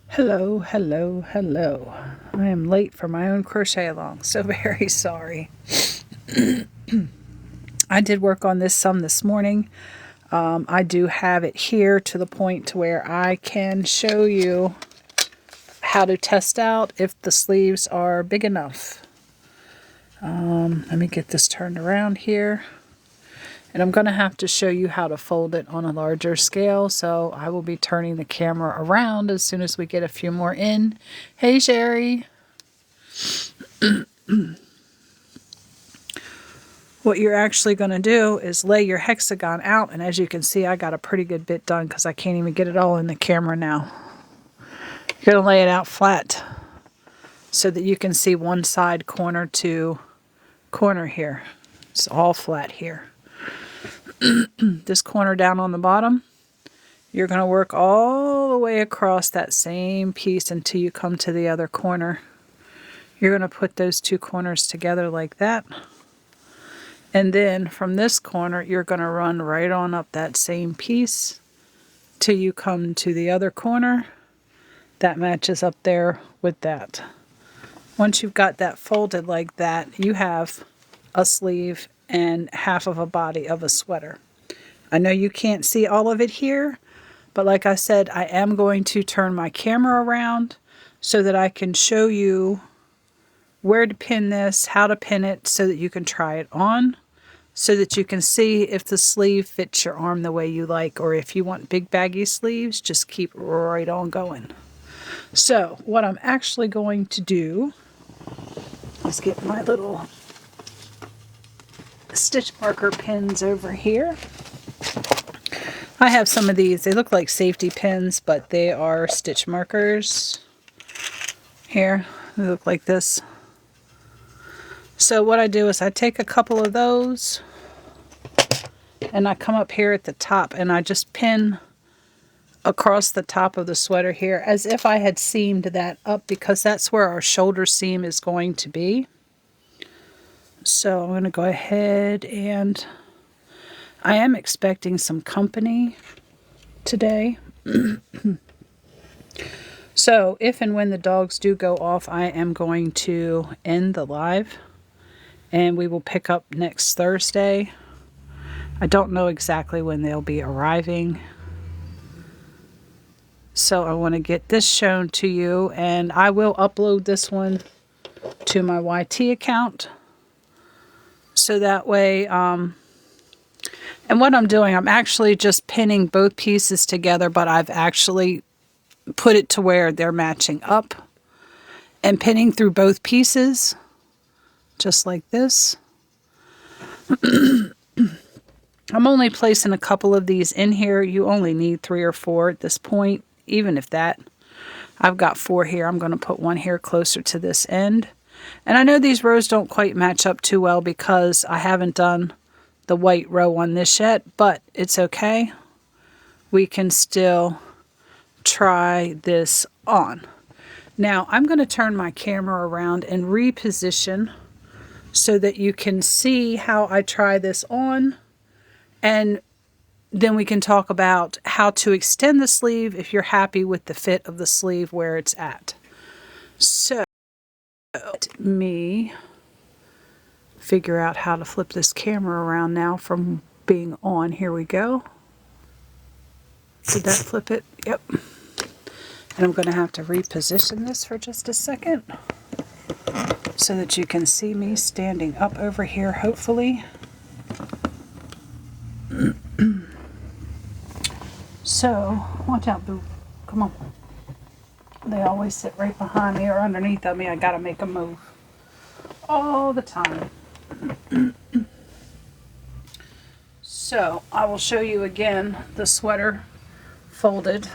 Hello, hello, hello. I am late for my own crochet along, so very sorry. I did work on this some this morning. I do have it here to the point to where I can show you how to test out if the sleeves are big enough. Let me get this turned around here. And I'm going to have to show you how to fold it on a larger scale, so I will be turning the camera around as soon as we get a few more in. Hey, Sherry. What you're actually going to do is lay your hexagon out, and as you can see, I got a pretty good bit done because I can't even get it all in the camera now. You're going to lay it out flat so that you can see one side corner to corner here. It's all flat here. This corner down on the bottom, you're going to work all the way across that same piece until you come to the other corner. You're going to put those two corners together like that. And then from this corner, you're going to run right on up that same piece till you come to the other corner. That matches up there with that. Once you've got that folded like that, you have a sleeve and half of a body of a sweater. I know you can't see all of it here, but like I said, I am going to turn my camera around so that I can show you where to pin this, how to pin it, so that you can try it on, so that you can see if the sleeve fits your arm the way you like, or if you want big baggy sleeves, just keep right on going. So what I'm actually going to do is get my little stitch marker pins over here. I have some of these. They look like safety pins, but they are stitch markers. Here, they look like this. So what I do is I take a couple of those and I come up here at the top and I just pin across the top of the sweater here as if I had seamed that up, because that's where our shoulder seam is going to be. So I'm going to go ahead, and I am expecting some company today. So if and when the dogs do go off, I am going to end the live and we will pick up next Thursday. I don't know exactly when they'll be arriving. So I want to get this shown to you, and I will upload this one to my YT account. So that way, and what I'm doing, I'm actually just pinning both pieces together, but I've actually put it to where they're matching up and pinning through both pieces, just like this. I'm only placing a couple of these in here. You only need 3 or 4 at this point, even if that. I've got 4 here. I'm going to put one here closer to this end. And I know these rows don't quite match up too well because I haven't done the white row on this yet, but it's okay. We can still try this on. Now I'm going to turn my camera around and reposition so that you can see how I try this on, and then we can talk about how to extend the sleeve if you're happy with the fit of the sleeve where it's at. So let me figure out how to flip this camera around now from being on. Here we go. Did that flip it? Yep. And I'm going to have to reposition this for just a second so that you can see me standing up over here, hopefully. So, watch out, Boo. Come on. They always sit right behind me or underneath of me. I gotta make a move all the time. So, I will show you again the sweater folded.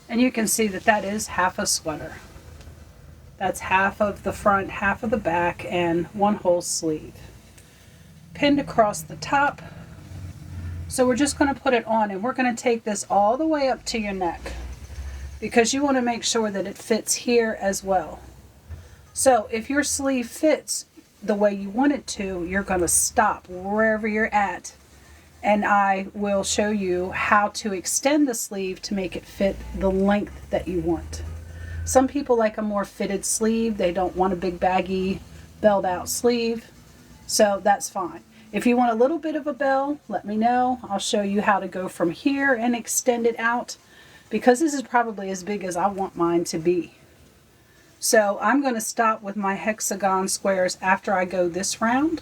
And you can see that that is half a sweater. That's half of the front, half of the back, and one whole sleeve. Pinned across the top. So we're just going to put it on, and we're going to take this all the way up to your neck, because you want to make sure that it fits here as well. So if your sleeve fits the way you want it to, you're going to stop wherever you're at, and I will show you how to extend the sleeve to make it fit the length that you want. Some people like a more fitted sleeve. They don't want a big baggy belled out sleeve. So that's fine. If you want a little bit of a bell, let me know. I'll show you how to go from here and extend it out, because this is probably as big as I want mine to be. So I'm going to stop with my hexagon squares after I go this round,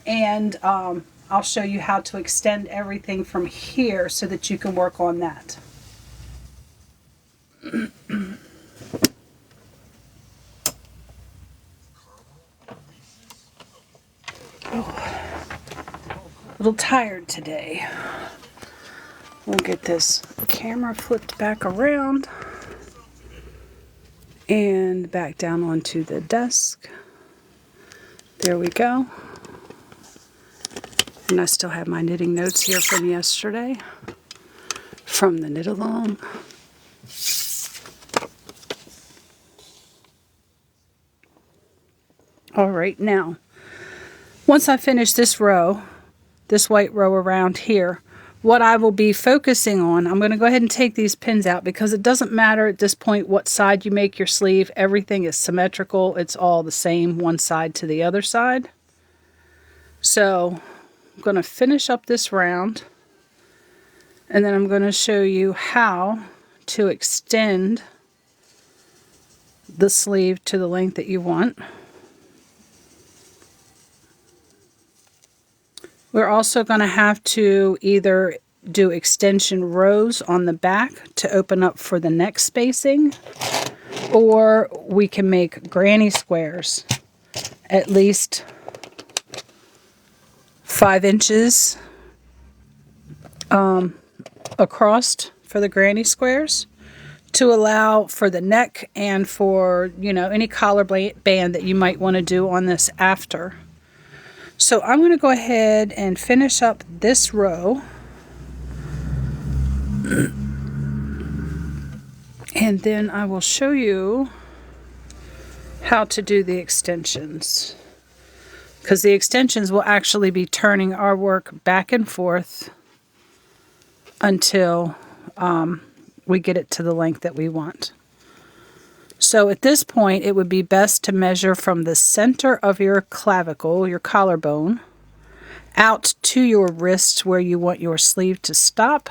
and I'll show you how to extend everything from here so that you can work on that. Oh, a little tired today. We'll get this camera flipped back around and back down onto the desk. There we go. And I still have my knitting notes here from yesterday, from the knit along. All right, now, once I finish this row, this white row around here, what I will be focusing on, I'm going to go ahead and take these pins out, because it doesn't matter at this point what side you make your sleeve. Everything is symmetrical. It's all the same, one side to the other side. So I'm going to finish up this round, and then I'm going to show you how to extend the sleeve to the length that you want. We're also going to have to either do extension rows on the back to open up for the neck spacing, or we can make granny squares at least 5 inches across for the granny squares, to allow for the neck and for, you know, any collar band that you might want to do on this after. So I'm going to go ahead and finish up this row, and then I will show you how to do the extensions, because the extensions will actually be turning our work back and forth until we get it to the length that we want. So at this point, it would be best to measure from the center of your clavicle, your collarbone, out to your wrist where you want your sleeve to stop,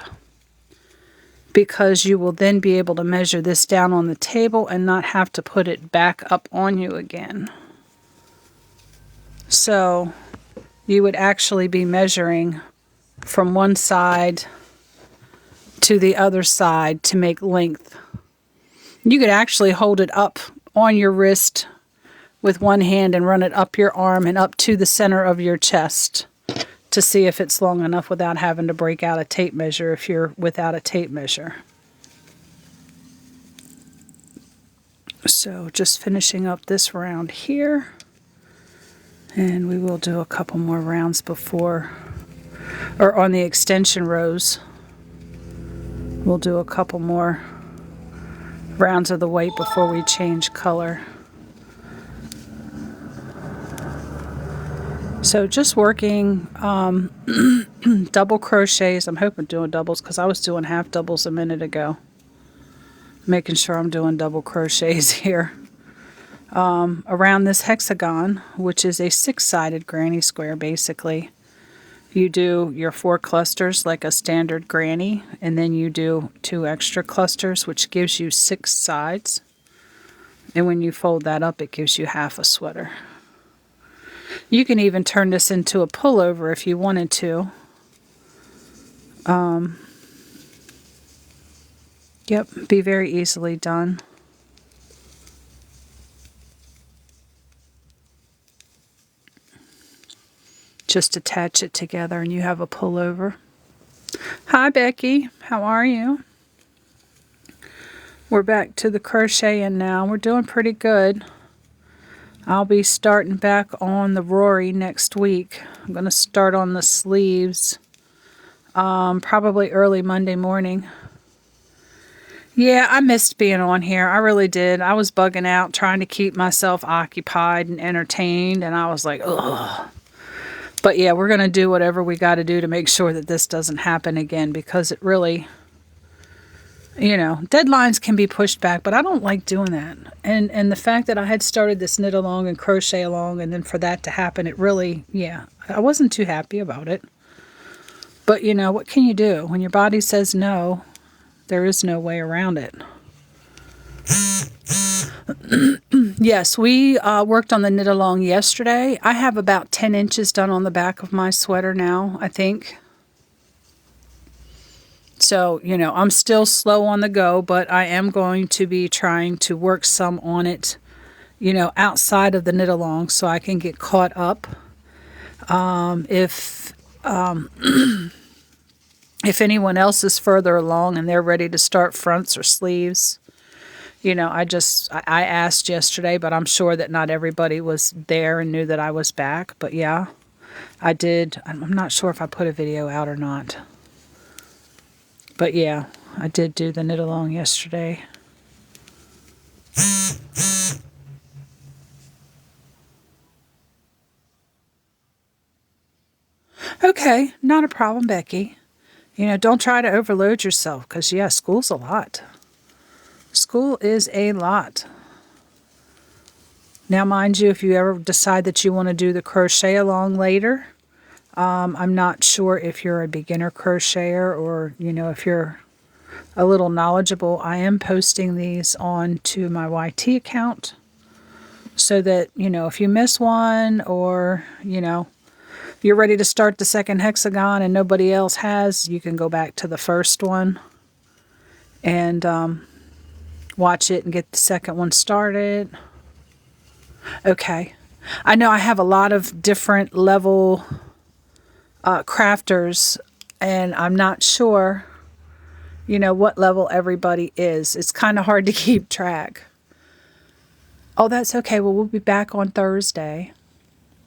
because you will then be able to measure this down on the table and not have to put it back up on you again. So you would actually be measuring from one side to the other side to make length. You could actually hold it up on your wrist with one hand and run it up your arm and up to the center of your chest to see if it's long enough without having to break out a tape measure if you're without a tape measure. So just finishing up this round here, and we will do a couple more rounds before, or on the extension rows, we'll do a couple more rounds of the white before we change color. So just working double crochets. I'm hoping doing doubles, because I was doing half doubles a minute ago. Making sure I'm doing double crochets here. Around this hexagon, which is a 6-sided granny square basically. You do your 4 clusters like a standard granny, and then you do 2 extra clusters, which gives you 6 sides. And when you fold that up, it gives you half a sweater. You can even turn this into a pullover if you wanted to. Yep, be very easily done. Just attach it together and you have a pullover. Hi Becky, how are you? We're back to the crocheting now. We're doing pretty good. I'll be starting back on the Rory next week. I'm going to start on the sleeves probably early Monday morning. Yeah, I missed being on here. I really did. I was bugging out trying to keep myself occupied and entertained, and I was like, ugh. But yeah, we're going to do whatever we got to do to make sure that this doesn't happen again, because it really You know, deadlines can be pushed back, but I don't like doing that. And the fact that I had started this knit along and crochet along, and then for that to happen, it really, yeah, I wasn't too happy about it. But, you know, what can you do? When your body says no, there is no way around it. Yes, we worked on the knit along yesterday. I have about 10 inches done on the back of my sweater now, I think. So, you know, I'm still slow on the go, but I am going to be trying to work some on it, you know, outside of the knit along so I can get caught up. If anyone else is further along and they're ready to start fronts or sleeves, you know, I asked yesterday, but I'm sure that not everybody was there and knew that I was back. But yeah, I did. I'm not sure if I put a video out or not. But yeah, I did do the knit along yesterday. Okay, not a problem, Becky. You know, don't try to overload yourself because, yeah, school's a lot. School is a lot. Now, mind you, if you ever decide that you want to do the crochet along later, I'm not sure if you're a beginner crocheter or, you know, if you're a little knowledgeable. I am posting these on to my YT account so that, you know, if you miss one or, you know, you're ready to start the second hexagon and nobody else has, you can go back to the first one and watch it and get the second one started. Okay. I know I have a lot of different level crafters, and I'm not sure, you know, what level everybody is. It's kind of hard to keep track. Oh, that's okay. Well, we'll be back on Thursday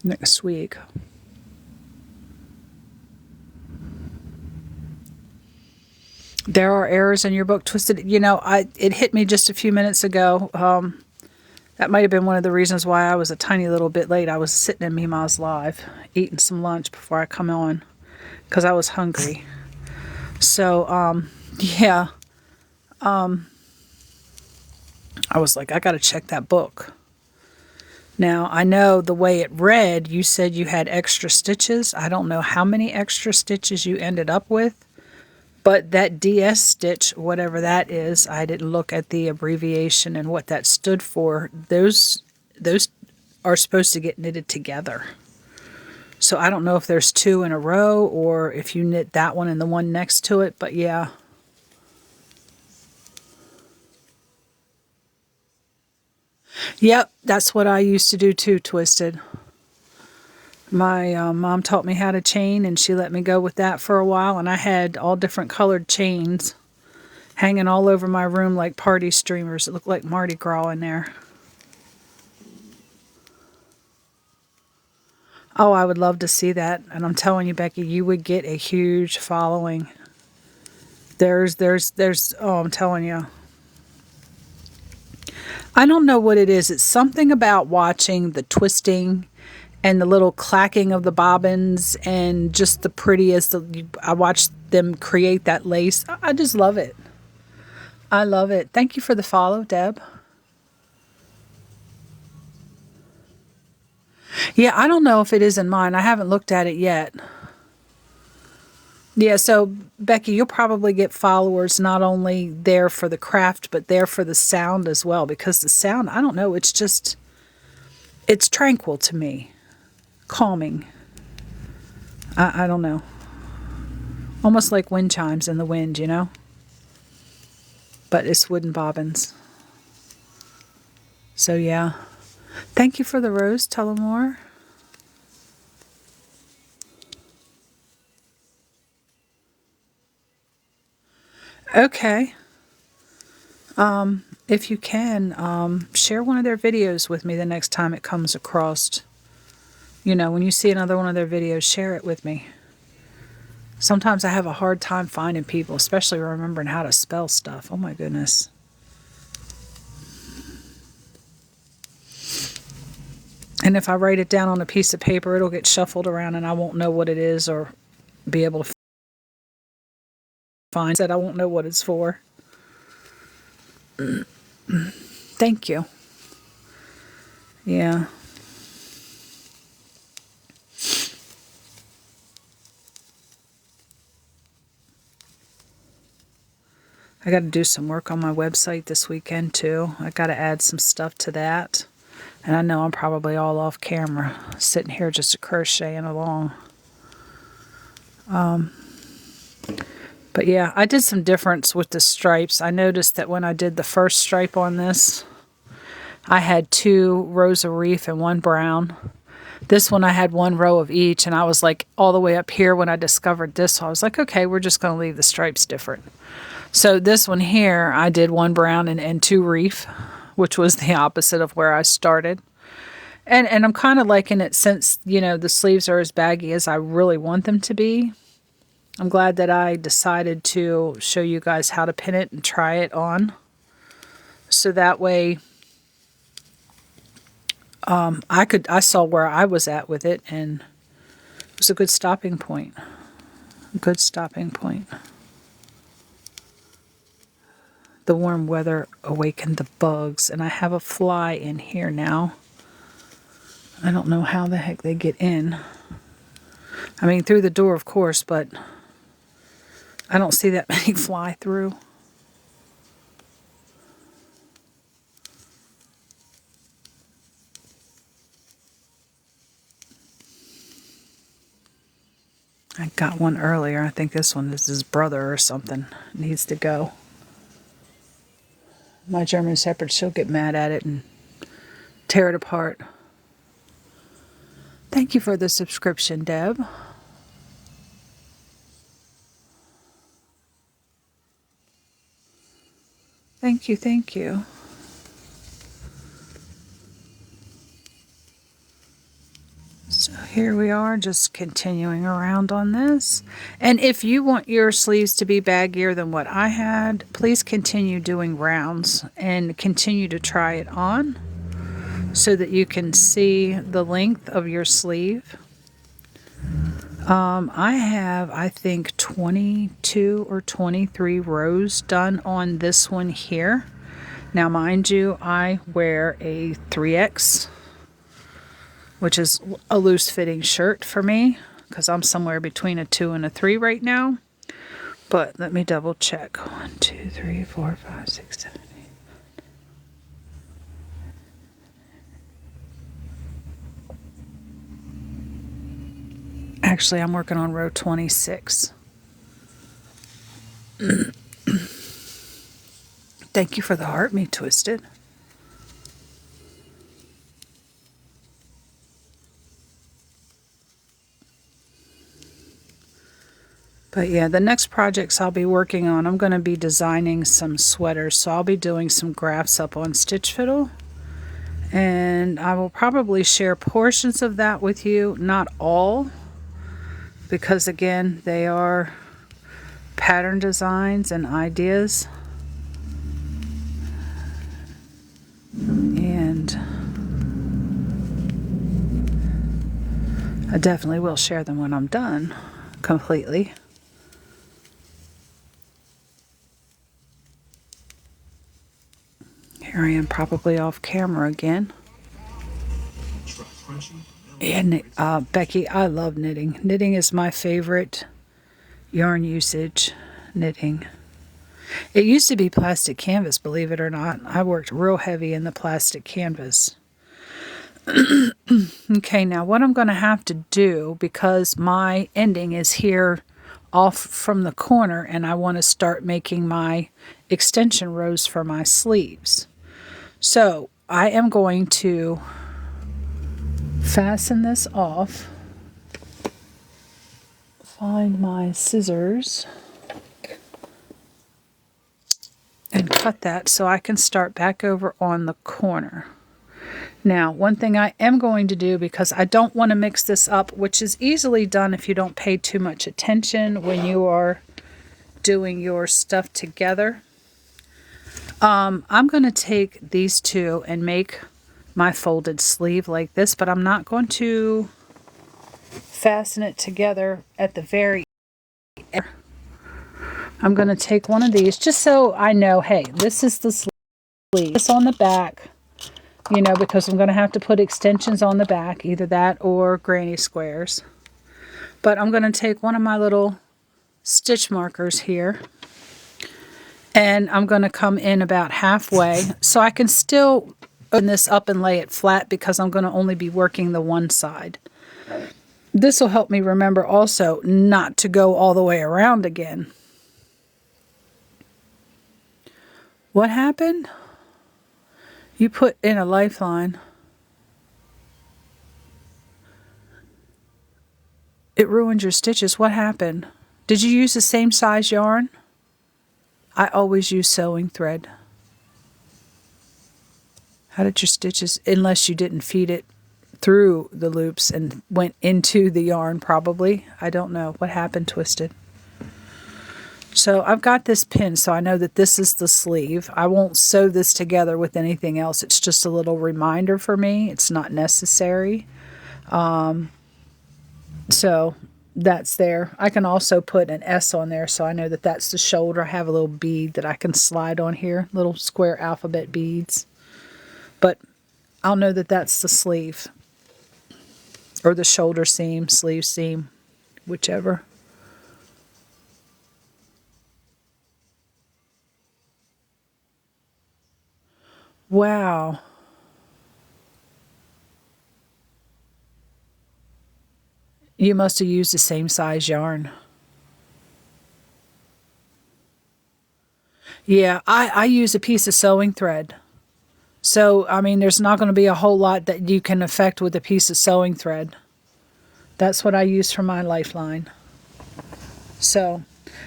next week. There are errors in your book, Twisted. You know, it hit me just a few minutes ago. That might have been one of the reasons why I was a tiny little bit late. I was sitting in Mima's Live, eating some lunch before I come on, because I was hungry. So, yeah. I was like, I got to check that book. Now, I know the way it read, you said you had extra stitches. I don't know how many extra stitches you ended up with. But that DS stitch, whatever that is, I didn't look at the abbreviation and what that stood for. Those are supposed to get knitted together. So I don't know if there's two in a row or if you knit that one and the one next to it, but yeah. Yep, that's what I used to do too, Twisted. My mom taught me how to chain, and she let me go with that for a while, and I had all different colored chains hanging all over my room like party streamers. It looked like Mardi Gras in there. Oh, I would love to see that, and I'm telling you, Becky, you would get a huge following. Oh, I'm telling you. I don't know what it is. It's something about watching the twisting and the little clacking of the bobbins and just the prettiest. I watched them create that lace. I just love it. I love it. Thank you for the follow, Deb. Yeah, I don't know if it is in mine. I haven't looked at it yet. Yeah, so Becky, you'll probably get followers not only there for the craft, but there for the sound as well. Because the sound, I don't know, it's tranquil to me. Calming. I don't know. Almost like wind chimes in the wind, you know? But it's wooden bobbins. So yeah. Thank you for the rose, Tullamore. Okay. If you can, share one of their videos with me the next time it comes across. You know, when you see another one of their videos, share it with me. Sometimes I have a hard time finding people, especially remembering how to spell stuff. Oh my goodness. And if I write it down on a piece of paper, it'll get shuffled around and I won't know what it is or be able to find it. I won't know what it's for. Thank you. Yeah. I got to do some work on my website this weekend too. I got to add some stuff to that. And I know I'm probably all off camera, sitting here just crocheting along. But yeah, I did some difference with the stripes. I noticed that when I did the first stripe on this, I had 2 rows of reef and 1 brown. This one I had 1 row of each, and I was like all the way up here when I discovered this. So I was like, okay, we're just going to leave the stripes different. So this one here, I did 1 brown and 2 reef, which was the opposite of where I started. And I'm kind of liking it since, you know, the sleeves are as baggy as I really want them to be. I'm glad that I decided to show you guys how to pin it and try it on. So that way, I saw where I was at with it, and it was a good stopping point. A good stopping point. The warm weather awakened the bugs, and I have a fly in here now. I don't know how the heck they get in. I mean, through the door, of course, but I don't see that many fly through. I got one earlier. I think this one is his brother or something. Needs to go. My German Shepherd, she'll get mad at it and tear it apart. Thank you for the subscription, Deb. Thank you, thank you. So here we are, just continuing around on this. And if you want your sleeves to be baggier than what I had, please continue doing rounds and continue to try it on so that you can see the length of your sleeve. I have, I think, 22 or 23 rows done on this one here. Now, mind you, I wear a 3X, which is a loose-fitting shirt for me, because I'm somewhere between a 2 and a 3 right now. But let me double check. 1, 2, 3, 4, 5, 6, 7, 8. Actually, I'm working on row 26. Thank you for the heart me twisted. But yeah, the next projects I'll be working on, I'm going to be designing some sweaters. So I'll be doing some graphs up on Stitch Fiddle. And I will probably share portions of that with you, not all. Because again, they are pattern designs and ideas. And I definitely will share them when I'm done completely. Here I am, probably off camera again. And Becky, I love knitting. Knitting is my favorite yarn usage, knitting. It used to be plastic canvas, believe it or not. I worked real heavy in the plastic canvas. Okay, now what I'm going to have to do, because my ending is here off from the corner, and I want to start making my extension rows for my sleeves. So I am going to fasten this off, find my scissors, and cut that so I can start back over on the corner. Now, one thing I am going to do, because I don't want to mix this up, which is easily done if you don't pay too much attention when you are doing your stuff together. I'm going to take these two and make my folded sleeve like this, but I'm not going to fasten it together at the very end. I'm going to take one of these just so I know, hey, this is the sleeve. sleeve. This on the back, you know, because I'm going to have to put extensions on the back, either that or granny squares. But I'm going to take one of my little stitch markers here, and I'm going to come in about halfway, so I can still open this up and lay it flat because I'm going to only be working the one side. This will help me remember also not to go all the way around again. What happened? You put in a lifeline. It ruined your stitches. What happened? Did you use the same size yarn? I always use sewing thread. How did your stitches, unless you didn't feed it through the loops and went into the yarn probably. I don't know. What happened, Twisted? So I've got this pinned, so I know that this is the sleeve. I won't sew this together with anything else. It's just a little reminder for me. It's not necessary. So that's there. I can also put an S on there so I know that that's the shoulder. I have a little bead that I can slide on here, little square alphabet beads. But I'll know that that's the sleeve, or the shoulder seam, sleeve seam, whichever. Wow. You must have used the same size yarn. Yeah, I use a piece of sewing thread. So, I mean, there's not going to be a whole lot that you can affect with a piece of sewing thread. That's what I use for my lifeline. So,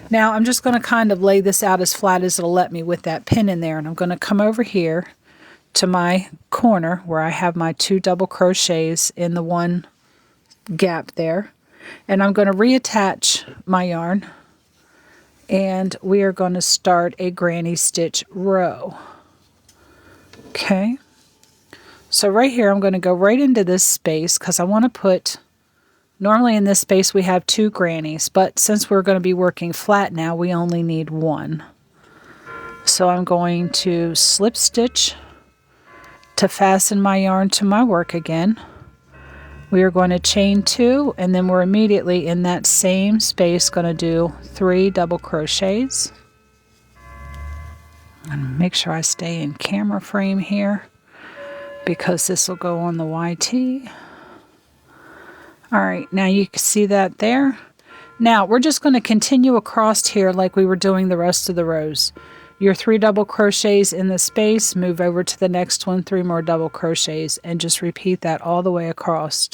now I'm just going to kind of lay this out as flat as it'll let me with that pin in there. And I'm going to come over here to my corner where I have my 2 double crochets in the one gap there. And I'm going to reattach my yarn. And we are going to start a granny stitch row. Okay, so right here I'm going to go right into this space because I want to put, normally in this space we have 2 grannies, but since we're going to be working flat now, we only need 1. So I'm going to slip stitch to fasten my yarn to my work again. We are going to chain 2, and then we're immediately in that same space going to do 3 double crochets. And make sure I stay in camera frame here because this will go on the YT. Alright, now you can see that there. Now we're just going to continue across here like we were doing the rest of the rows. Your 3 double crochets in the space, move over to the next one, 3 more double crochets, and just repeat that all the way across.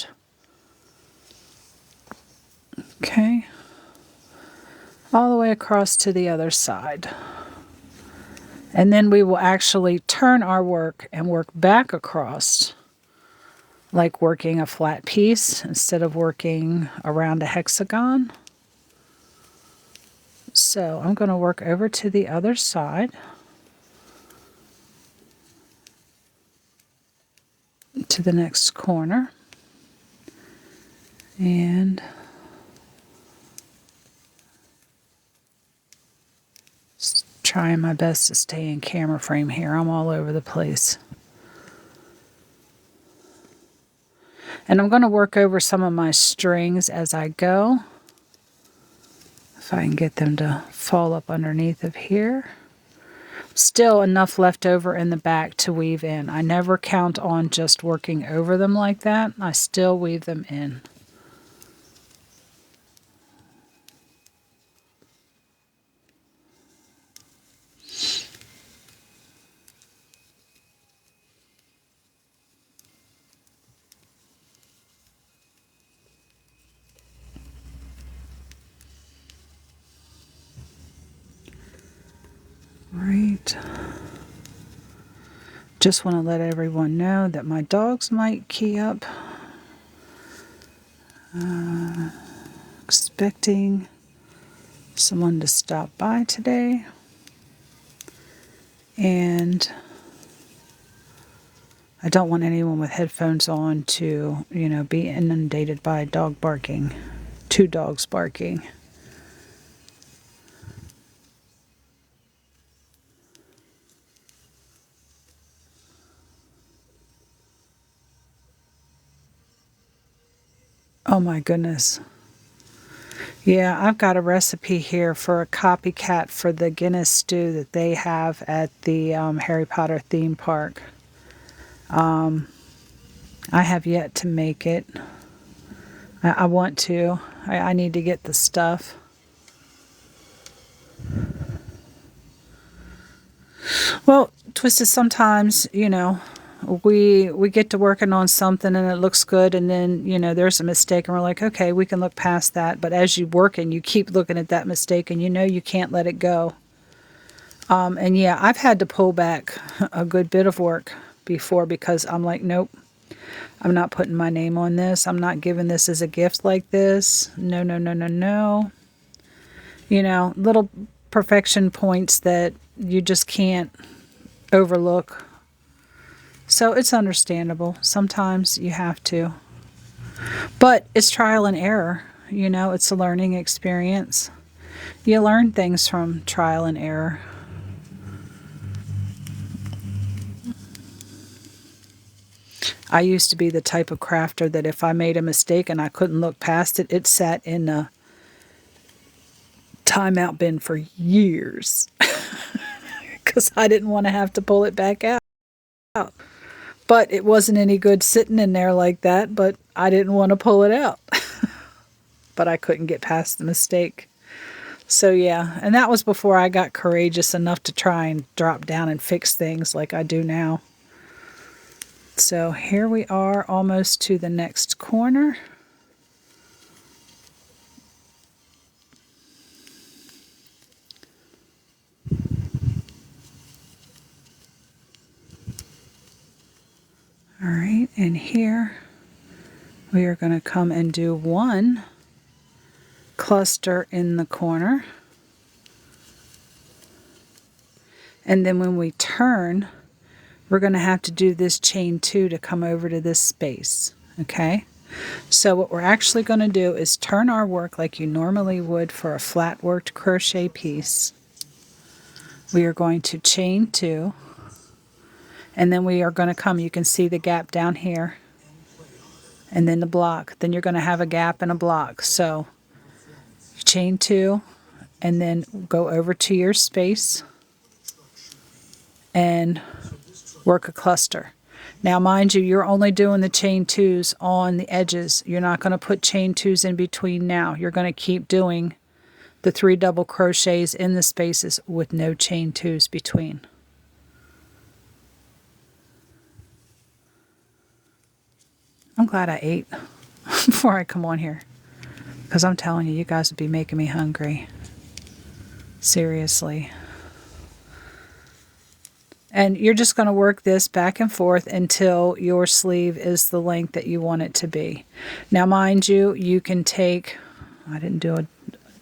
Okay, all the way across to the other side. And then we will actually turn our work and work back across like working a flat piece instead of working around a hexagon. So I'm going to work over to the other side. To the next corner. And trying my best to stay in camera frame here. I'm all over the place. And I'm going to work over some of my strings as I go. If I can get them to fall up underneath of here. Still enough left over in the back to weave in. I never count on just working over them like that. I still weave them in. Right. Just want to let everyone know that my dogs might key up. Expecting someone to stop by today. And I don't want anyone with headphones on to, you know, be inundated by dog barking. 2 dogs barking. Oh my goodness. Yeah, I've got a recipe here for a copycat for the Guinness stew that they have at the Harry Potter theme park. I have yet to make it. I want to. I need to get the stuff. Well, Twisted, sometimes, you know, we get to working on something and it looks good, and then, you know, there's a mistake and we're like, okay, we can look past that. But as you work and you keep looking at that mistake and you know you can't let it go. And yeah, I've had to pull back a good bit of work before because I'm like, nope, I'm not putting my name on this. I'm not giving this as a gift like this. No, no, no, no, no. You know, little perfection points that you just can't overlook. So it's understandable. Sometimes you have to. But it's trial and error. You know, it's a learning experience. You learn things from trial and error. I used to be the type of crafter that if I made a mistake and I couldn't look past it, it sat in a timeout bin for years. Because I didn't want to have to pull it back out. But it wasn't any good sitting in there like that, but I didn't want to pull it out. But I couldn't get past the mistake. So yeah, and that was before I got courageous enough to try and drop down and fix things like I do now. So here we are almost to the next corner. All right, and here we are going to come and do one cluster in the corner. And then when we turn, we're going to have to do this chain 2 to come over to this space. Okay? So what we're actually going to do is turn our work like you normally would for a flat worked crochet piece. We are going to chain 2. And then we are going to come, you can see the gap down here. And then the block. Then you're going to have a gap and a block. So chain 2 and then go over to your space and work a cluster. Now mind you, you're only doing the chain 2s on the edges. You're not going to put chain 2s in between now. You're going to keep doing the 3 double crochets in the spaces with no chain 2s between. I'm glad I ate before I come on here, because I'm telling you, you guys would be making me hungry. Seriously. And you're just going to work this back and forth until your sleeve is the length that you want it to be. Now, mind you, you can take, I didn't do a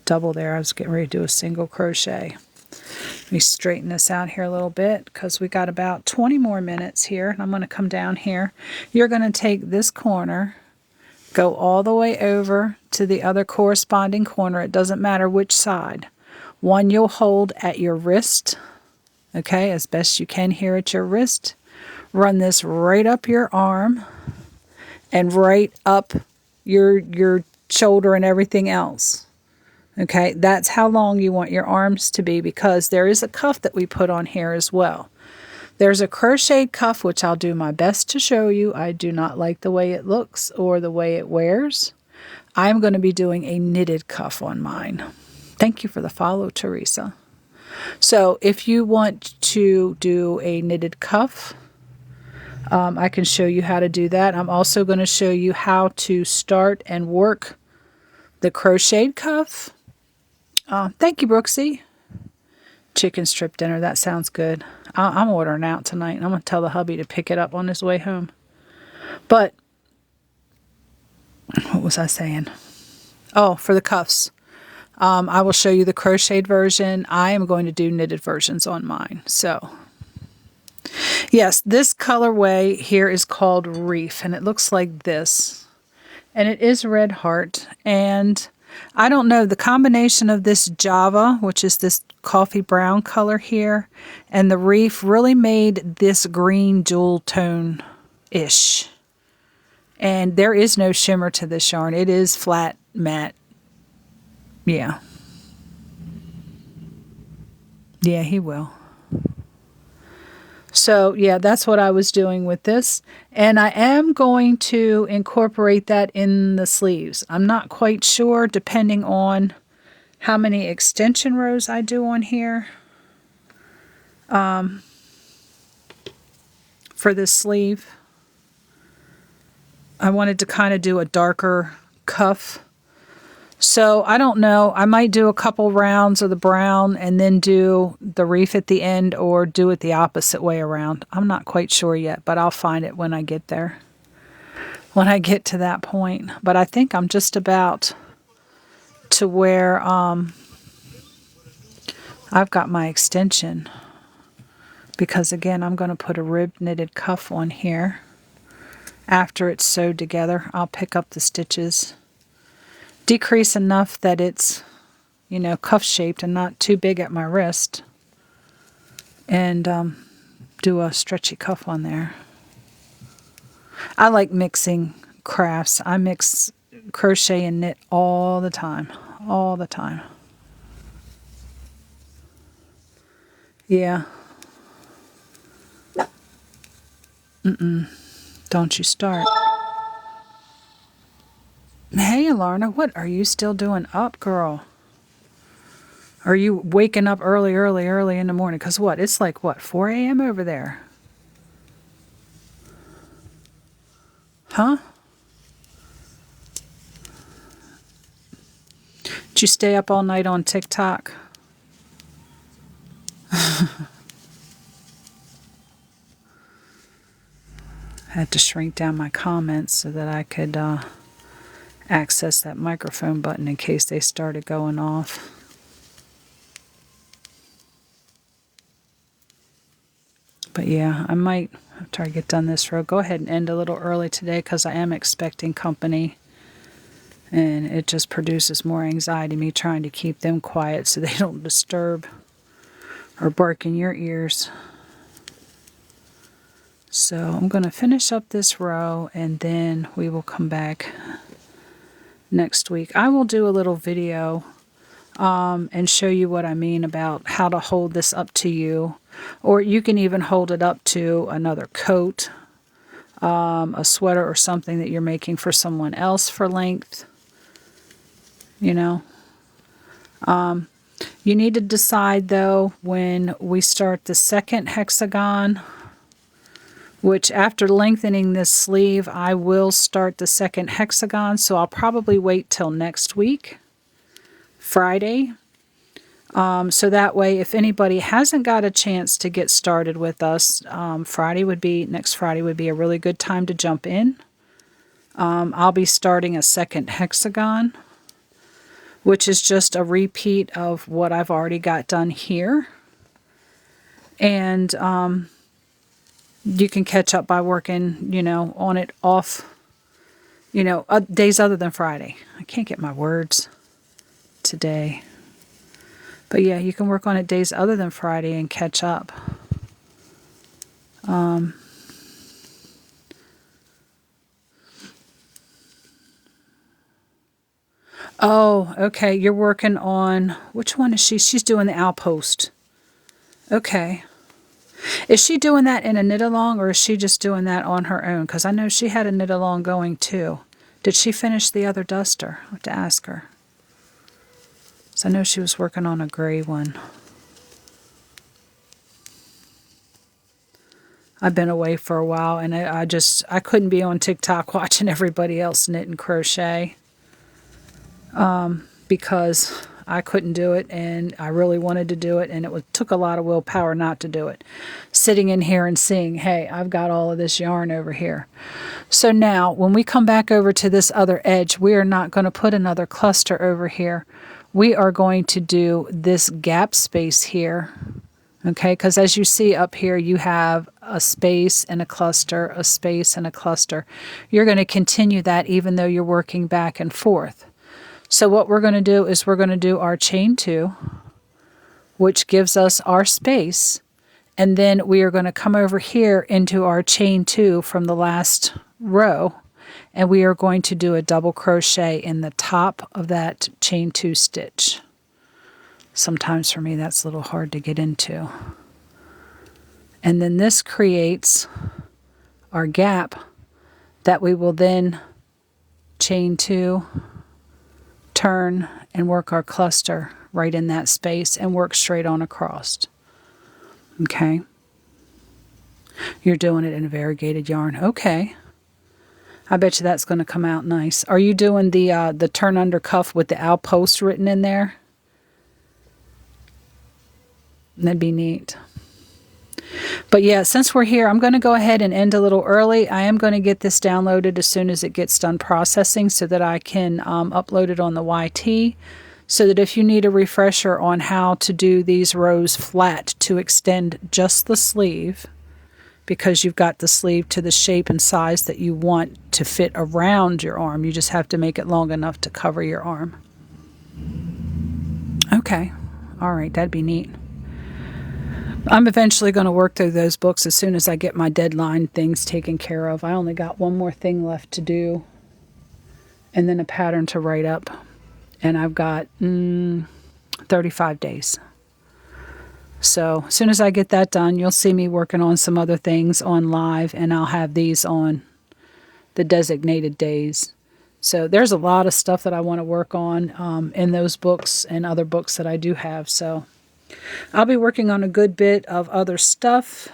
double there, I was getting ready to do a single crochet. Let me straighten this out here a little bit because we got about 20 more minutes here. And I'm going to come down here. You're going to take this corner, go all the way over to the other corresponding corner. It doesn't matter which side. One you'll hold at your wrist, okay, as best you can here at your wrist. Run this right up your arm and right up your shoulder and everything else. Okay, that's how long you want your arms to be, because there is a cuff that we put on here as well. There's a crocheted cuff, which I'll do my best to show you. I do not like the way it looks or the way it wears. I'm going to be doing a knitted cuff on mine. Thank you for the follow, Teresa. So if you want to do a knitted cuff, I can show you how to do that. I'm also going to show you how to start and work the crocheted cuff. Thank you, Brooksy. Chicken strip dinner, that sounds good. I'm ordering out tonight, and I'm going to tell the hubby to pick it up on his way home. But, what was I saying? Oh, for the cuffs. I will show you the crocheted version. I am going to do knitted versions on mine. So, yes, this colorway here is called Reef, and it looks like this. And it is red heart, and I don't know, the combination of this Java, which is this coffee brown color here, and the Reef really made this green jewel tone-ish. And there is no shimmer to this yarn. It is flat matte. Yeah. Yeah, he will. So, yeah, that's what I was doing with this. And I am going to incorporate that in the sleeves. I'm not quite sure, depending on how many extension rows I do on here. For this sleeve, I wanted to kind of do a darker cuff. So I don't know, I might do a couple rounds of the brown and then do the reef at the end, or do it the opposite way around. I'm not quite sure yet, but I'll find it when I get there, when I get to that point. But I think I'm just about to where I've got my extension, because again, I'm going to put a rib knitted cuff on here. After it's sewed together, I'll pick up the stitches, decrease enough that it's, you know, cuff shaped and not too big at my wrist, and do a stretchy cuff on there. I like mixing crafts. I mix crochet and knit all the time. All the time. Yeah. Don't you start. Hey, Alarna, what are you still doing up, girl? Are you waking up early in the morning? Because what? It's like, what, 4 a.m. over there? Huh? Did you stay up all night on TikTok? I had to shrink down my comments so that I could access that microphone button in case they started going off. But yeah, I might, after I get done this row, go ahead and end a little early today, because I am expecting company. And it just produces more anxiety, me trying to keep them quiet so they don't disturb or bark in your ears. So I'm going to finish up this row, and then we will come back next week. I will do a little video and show you what I mean about how to hold this up to you. Or you can even hold it up to another coat, a sweater or something that you're making for someone else for length. You know. You need to decide, though, when we start the second hexagon, which after lengthening this sleeve, I will start the second hexagon, so I'll probably wait till next week, Friday. So that way, if anybody hasn't got a chance to get started with us, next Friday would be a really good time to jump in. I'll be starting a second hexagon, which is just a repeat of what I've already got done here. And you can catch up by working, you know, on it off, you know, days other than Friday. I can't get my words today. But yeah, you can work on it days other than Friday and catch up. Oh, okay, you're working on, which one is she? She's doing the outpost. Okay. Is she doing that in a knit-along, or is she just doing that on her own? Because I know she had a knit-along going too. Did she finish the other duster? I have to ask her. So I know she was working on a gray one. I've been away for a while, and I couldn't be on TikTok watching everybody else knit and crochet. Because I couldn't do it, and I really wanted to do it, and took a lot of willpower not to do it. Sitting in here and seeing, hey, I've got all of this yarn over here. So now, when we come back over to this other edge, we are not going to put another cluster over here. We are going to do this gap space here, okay? Because as you see up here, you have a space and a cluster, a space and a cluster. You're going to continue that even though you're working back and forth. So what we're going to do is we're going to do our chain 2, which gives us our space, and then we are going to come over here into our chain 2 from the last row, and we are going to do a double crochet in the top of that chain 2 stitch. Sometimes for me that's a little hard to get into. And then this creates our gap that we will then chain 2, turn, and work our cluster right in that space and work straight on across. Okay. You're doing it in a variegated yarn. Okay. I bet you that's going to come out nice. Are you doing the turn under cuff with the owl post written in there? That'd be neat. But yeah, since we're here, I'm going to go ahead and end a little early. I am going to get this downloaded as soon as it gets done processing so that I can upload it on the YT, so that if you need a refresher on how to do these rows flat to extend just the sleeve, because you've got the sleeve to the shape and size that you want to fit around your arm. You just have to make it long enough to cover your arm. Okay. All right, that'd be neat. I'm eventually going to work through those books as soon as I get my deadline things taken care of. I only got one more thing left to do, and then a pattern to write up. And I've got 35 days. So as soon as I get that done, you'll see me working on some other things on live, and I'll have these on the designated days. So there's a lot of stuff that I want to work on in those books and other books that I do have. So I'll be working on a good bit of other stuff.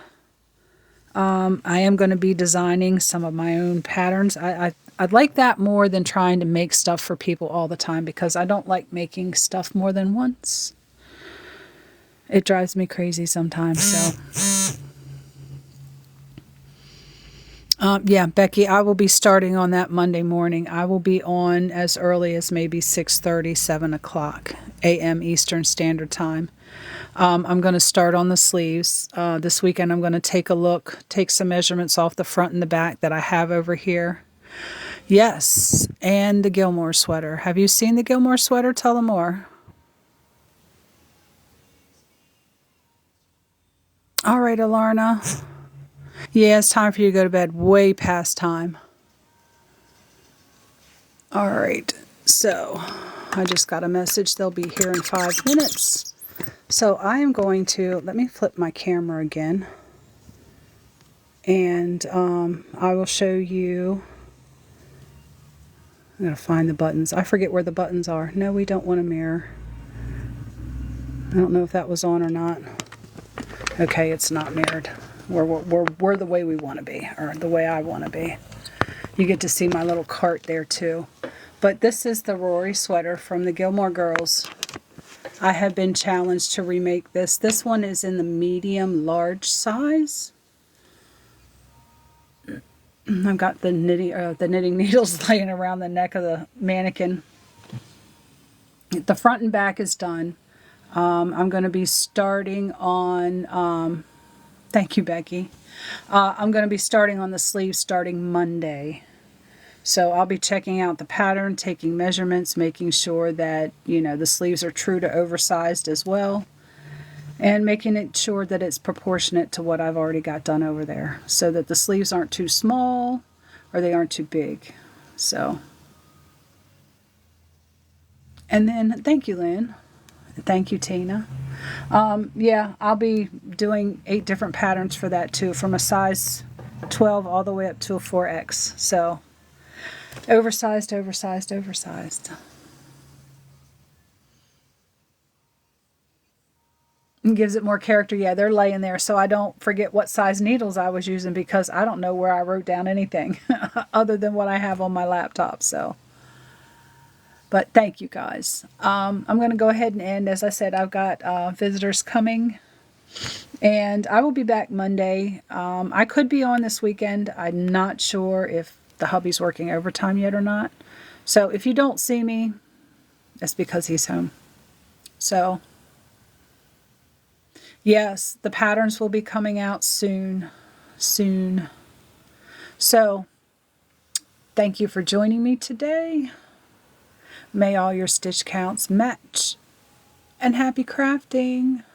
I am going to be designing some of my own patterns. I'd like that more than trying to make stuff for people all the time, because I don't like making stuff more than once. It drives me crazy sometimes. So, yeah, Becky, I will be starting on that Monday morning. I will be on as early as maybe 6:30, 7 o'clock a.m. Eastern Standard Time. I'm going to start on the sleeves. This weekend I'm going to take a look, take some measurements off the front and the back that I have over here. Yes, and the Gilmore sweater. Have you seen the Gilmore sweater? Tell them more. All right, Alarna. Yeah, it's time for you to go to bed. Way past time. All right, so I just got a message. They'll be here in 5 minutes. So I am going to, let me flip my camera again. And I will show you. I'm going to find the buttons. I forget where the buttons are. No, we don't want a mirror. I don't know if that was on or not. Okay, it's not mirrored. We're the way we want to be, or the way I want to be. You get to see my little cart there too. But this is the Rory sweater from the Gilmore Girls. I have been challenged to remake this. This one is in the medium large size. I've got the knitting needles laying around the neck of the mannequin. The front and back is done. I'm going to be starting on, thank you, Becky. I'm going to be starting on the sleeves starting Monday. So I'll be checking out the pattern, taking measurements, making sure that, you know, the sleeves are true to oversized as well. And making it sure that it's proportionate to what I've already got done over there, so that the sleeves aren't too small or they aren't too big. So, and then thank you, Lynn. Thank you, Tina. Yeah, I'll be doing 8 different patterns for that too, from a size 12 all the way up to a 4X. So oversized, oversized, oversized. And gives it more character. Yeah, they're laying there so I don't forget what size needles I was using, because I don't know where I wrote down anything other than what I have on my laptop. So, but thank you guys. I'm going to go ahead and end. As I said, I've got visitors coming, and I will be back Monday. I could be on this weekend. I'm not sure if the hubby's working overtime yet or not. So if you don't see me, it's because he's home. So yes, the patterns will be coming out soon. So thank you for joining me today. May all your stitch counts match, and happy crafting.